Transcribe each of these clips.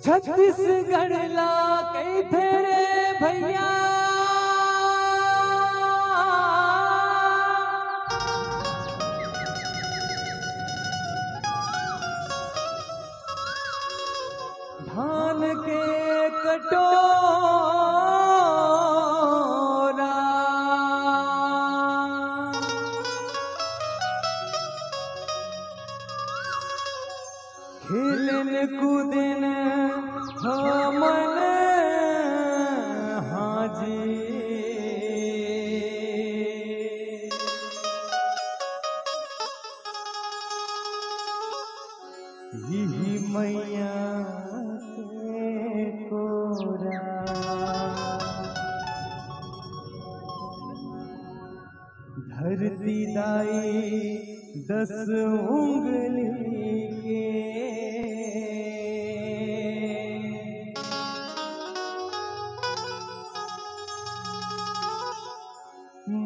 छत्तीसगढ़ ला कई तेरे भैया धान के कटोरा खेलन कूदन हमन हाजी यही मैया के कोरा धरती दाई 10 उंगली के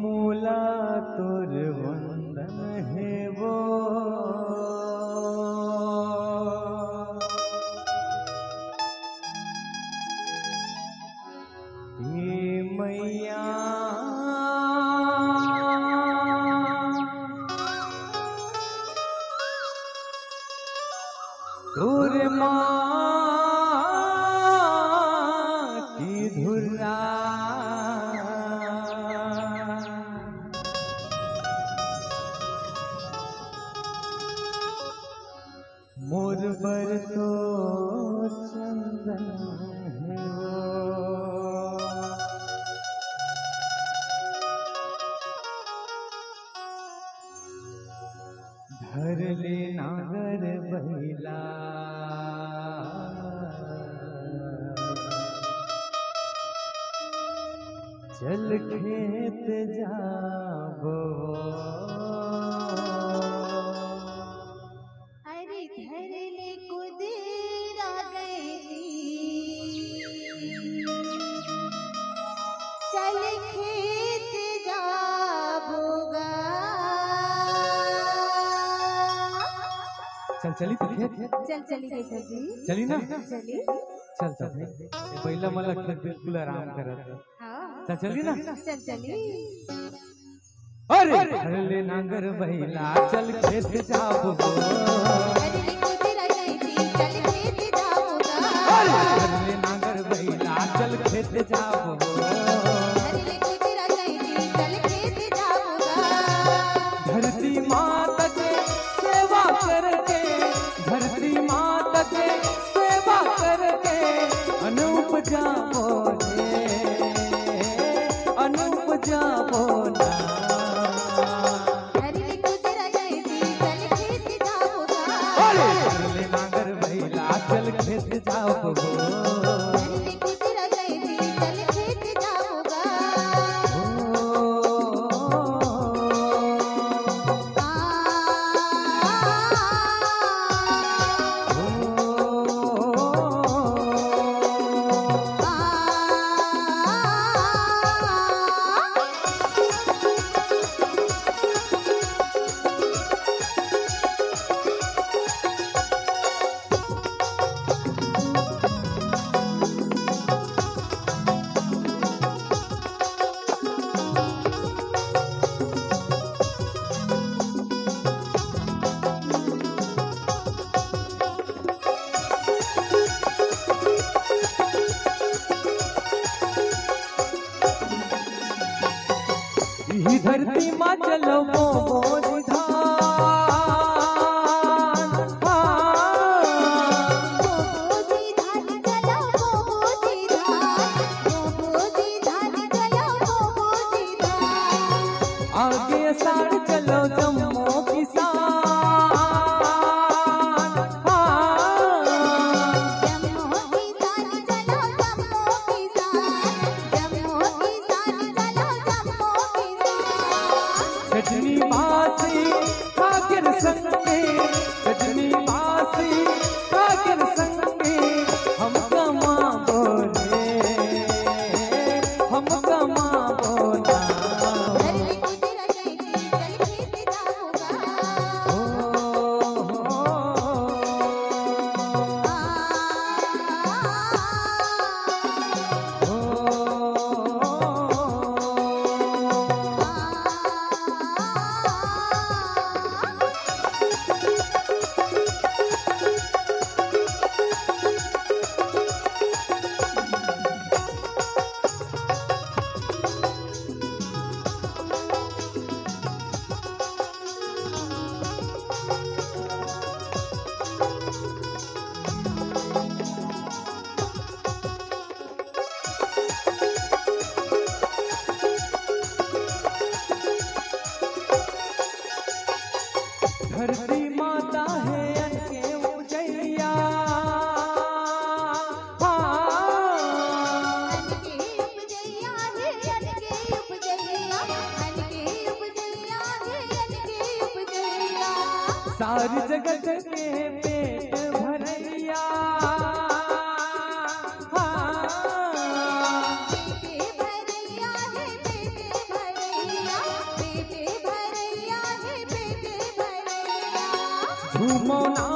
मोला तोर वंदन है वो हे मैया तोर माँ की धुरा मोर पर तो चंदन है वो धर ले नागर बहिला चल खेत जाबो अरे घर ले कुदरा गई चल खेत जाबोगा चल चली तो खेत चल चली गई था जी चली ना चली चल चल पहिला मला खेत बिल्कुल आराम करत हाँ चल चली ना चल चली अरे धर ले नागर बहिला चल खेत जाबो घर ले कुदरा गई चल खेत जाबोगा धर ले नागर बहिला चल खेत जाबो घर ले कुदरा गई चल खेत जाबोगा धरती माता के सेवा करके धरती माता के सेवा करके अनूप जाबो रे अनूप जाबो ना घर ले कुदरा गई चल खेत जाबोगा अरे धर ले नागर बहिला चल खेत जाबो घर ले कुदरा गई चल खेत जाबोगा सारी जगत के पेट भरैया बेटे भरैया है बेटे भरैया, बेटे भरैया है बेटे भरैया। झूमो ना